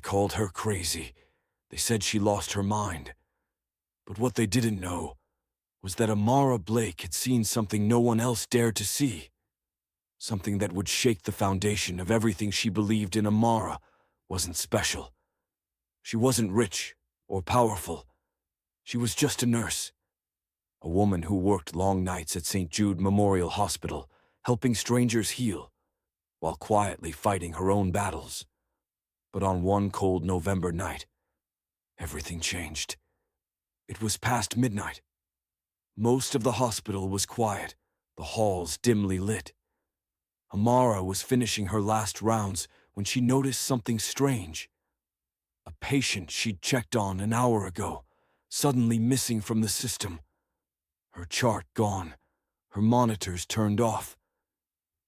called her crazy. They said she lost her mind. But what they didn't know was that Amara Blake had seen something no one else dared to see. Something that would shake the foundation of everything she believed in. Amara wasn't special. She wasn't rich or powerful. She was just a nurse. A woman who worked long nights at St. Jude Memorial Hospital, helping strangers heal, while quietly fighting her own battles. But on one cold November night, everything changed. It was past midnight. Most of the hospital was quiet, the halls dimly lit. Amara was finishing her last rounds when she noticed something strange. A patient she'd checked on an hour ago, suddenly missing from the system. Her chart gone, her monitors turned off.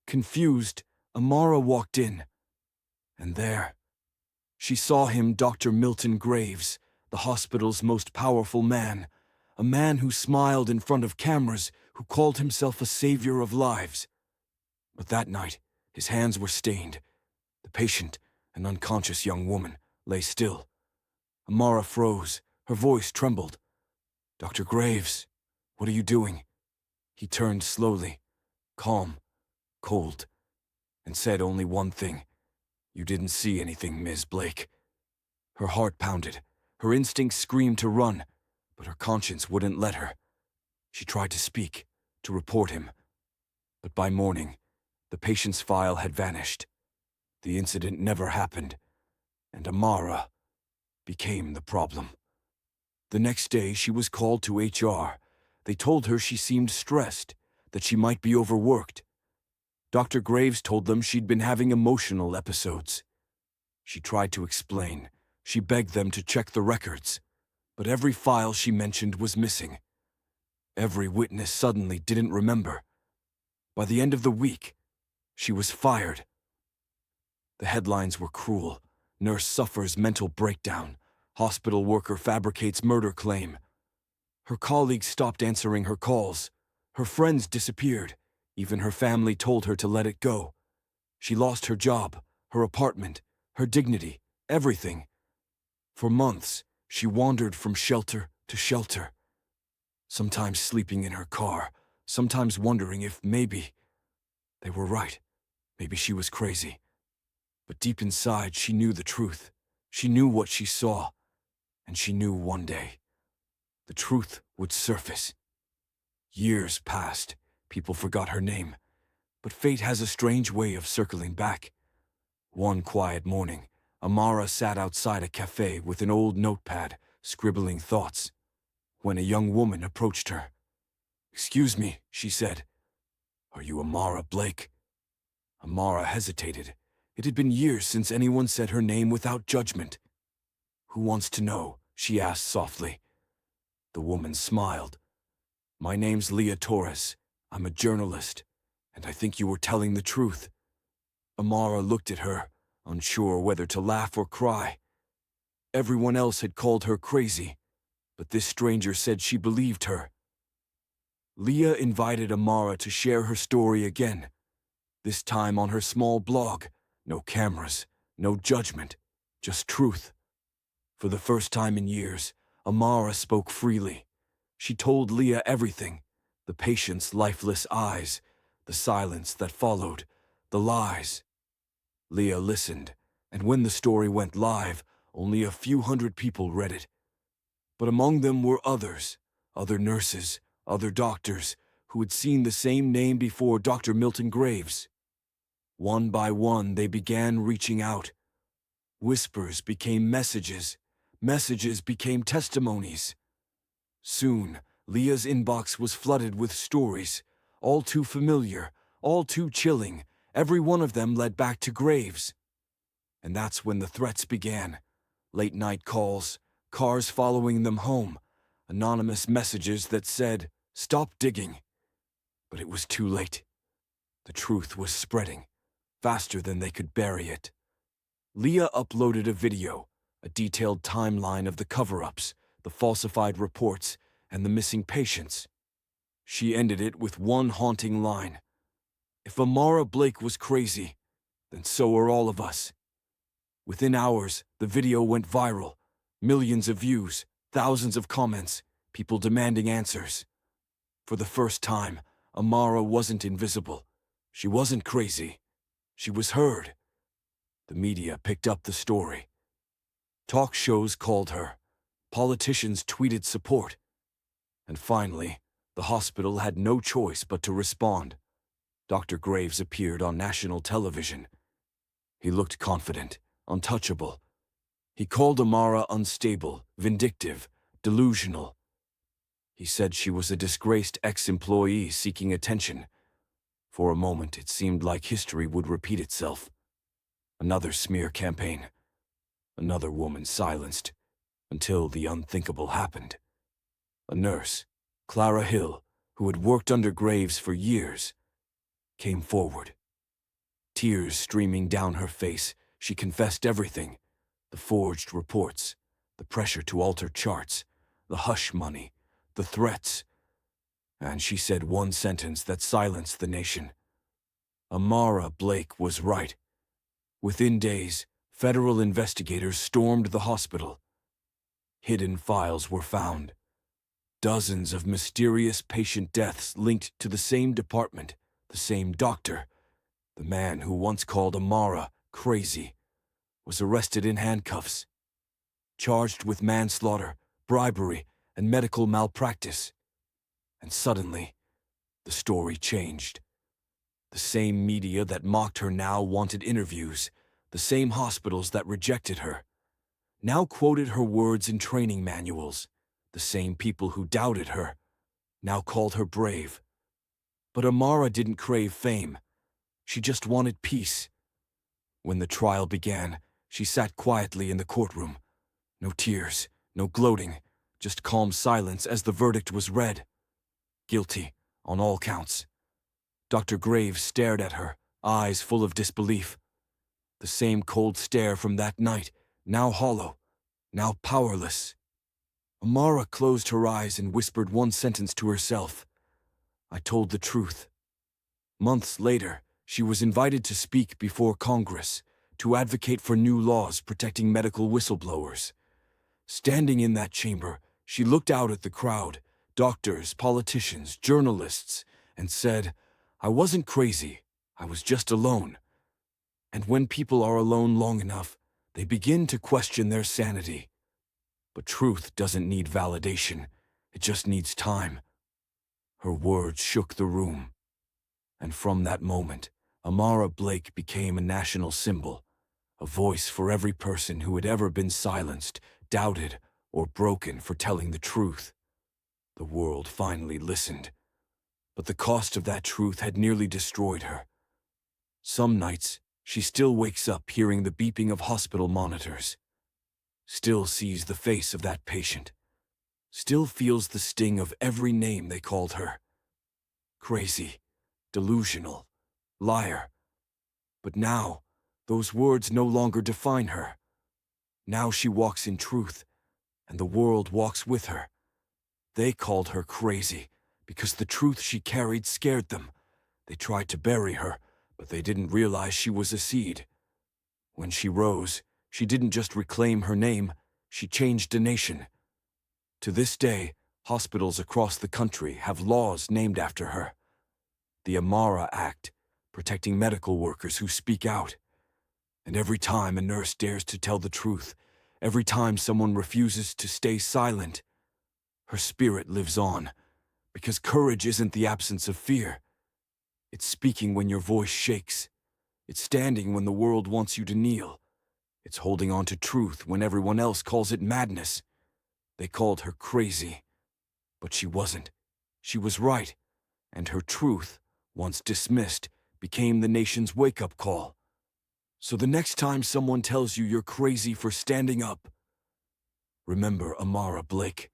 Confused, Amara walked in. And there, she saw him, Dr. Milton Graves, the hospital's most powerful man, a man who smiled in front of cameras, who called himself a savior of lives. But that night, his hands were stained. The patient, an unconscious young woman, lay still. Amara froze, her voice trembled. "Dr. Graves, what are you doing?" He turned slowly, calm, cold, and said only one thing. "You didn't see anything, Ms. Blake." Her heart pounded. Her instincts screamed to run, but her conscience wouldn't let her. She tried to speak, to report him. But by morning, the patient's file had vanished. The incident never happened, and Amara became the problem. The next day, she was called to HR. They told her she seemed stressed, that she might be overworked. Dr. Graves told them she'd been having emotional episodes. She tried to explain. She begged them to check the records. But every file she mentioned was missing. Every witness suddenly didn't remember. By the end of the week, she was fired. The headlines were cruel. Nurse suffers mental breakdown. Hospital worker fabricates murder claim. Her colleagues stopped answering her calls. Her friends disappeared. Even her family told her to let it go. She lost her job, her apartment, her dignity, everything. For months, she wandered from shelter to shelter. Sometimes sleeping in her car, sometimes wondering if maybe they were right. Maybe she was crazy. But deep inside, she knew the truth. She knew what she saw. And she knew one day, the truth would surface. Years passed. People forgot her name. But fate has a strange way of circling back. One quiet morning, Amara sat outside a cafe with an old notepad, scribbling thoughts, when a young woman approached her. "Excuse me," she said. "Are you Amara Blake?" Amara hesitated. It had been years since anyone said her name without judgment. "Who wants to know?" she asked softly. The woman smiled. "My name's Leah Torres. I'm a journalist, and I think you were telling the truth." Amara looked at her, unsure whether to laugh or cry. Everyone else had called her crazy, but this stranger said she believed her. Leah invited Amara to share her story again, this time on her small blog. No cameras, no judgment, just truth. For the first time in years, Amara spoke freely. She told Leah everything, the patient's lifeless eyes, the silence that followed, the lies. Leah listened, and when the story went live, only a few hundred people read it. But among them were others, other nurses, other doctors, who had seen the same name before, Dr. Milton Graves. One by one, they began reaching out. Whispers became messages. Messages became testimonies. Soon, Leah's inbox was flooded with stories, all too familiar, all too chilling. Every one of them led back to Graves. And that's when the threats began. Late-night calls, cars following them home, anonymous messages that said, "Stop digging." But it was too late. The truth was spreading, faster than they could bury it. Leah uploaded a video, a detailed timeline of the cover-ups, the falsified reports, and the missing patients. She ended it with one haunting line. "If Amara Blake was crazy, then so are all of us." Within hours, the video went viral. Millions of views, thousands of comments, people demanding answers. For the first time, Amara wasn't invisible. She wasn't crazy. She was heard. The media picked up the story. Talk shows called her. Politicians tweeted support. And finally, the hospital had no choice but to respond. Dr. Graves appeared on national television. He looked confident, untouchable. He called Amara unstable, vindictive, delusional. He said she was a disgraced ex-employee seeking attention. For a moment, it seemed like history would repeat itself. Another smear campaign. Another woman silenced, until the unthinkable happened. A nurse, Clara Hill, who had worked under Graves for years, came forward. Tears streaming down her face, she confessed everything. The forged reports, the pressure to alter charts, the hush money, the threats. And she said one sentence that silenced the nation. Amara Blake was right. Within days, federal investigators stormed the hospital. Hidden files were found. Dozens of mysterious patient deaths linked to the same department, the same doctor. The man who once called Amara crazy was arrested in handcuffs, charged with manslaughter, bribery, and medical malpractice. And suddenly, the story changed. The same media that mocked her now wanted interviews. The same hospitals that rejected her now quoted her words in training manuals. The same people who doubted her now called her brave. But Amara didn't crave fame. She just wanted peace. When the trial began, she sat quietly in the courtroom. No tears, no gloating, just calm silence as the verdict was read. Guilty, on all counts. Dr. Graves stared at her, eyes full of disbelief. The same cold stare from that night, now hollow, now powerless. Amara closed her eyes and whispered one sentence to herself. I told the truth. Months later, she was invited to speak before Congress, to advocate for new laws protecting medical whistleblowers. Standing in that chamber, she looked out at the crowd, doctors, politicians, journalists, and said, I wasn't crazy, I was just alone. And when people are alone long enough, they begin to question their sanity. But truth doesn't need validation, it just needs time. Her words shook the room. And from that moment, Amara Blake became a national symbol, a voice for every person who had ever been silenced, doubted, or broken for telling the truth. The world finally listened. But the cost of that truth had nearly destroyed her. Some nights, she still wakes up hearing the beeping of hospital monitors, still sees the face of that patient, still feels the sting of every name they called her. Crazy, delusional, liar. But now, those words no longer define her. Now she walks in truth, and the world walks with her. They called her crazy because the truth she carried scared them. They tried to bury her, but they didn't realize she was a seed. When she rose, she didn't just reclaim her name, she changed a nation. To this day, hospitals across the country have laws named after her. The Amara Act, protecting medical workers who speak out. And every time a nurse dares to tell the truth, every time someone refuses to stay silent, her spirit lives on. Because courage isn't the absence of fear. It's speaking when your voice shakes. It's standing when the world wants you to kneel. It's holding on to truth when everyone else calls it madness. They called her crazy. But she wasn't. She was right. And her truth, once dismissed, became the nation's wake-up call. So the next time someone tells you you're crazy for standing up, remember Amara Blake.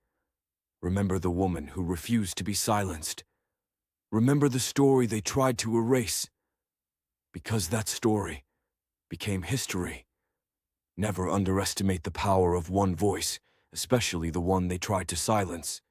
Remember the woman who refused to be silenced. Remember the story they tried to erase. Because that story became history. Never underestimate the power of one voice, especially the one they tried to silence.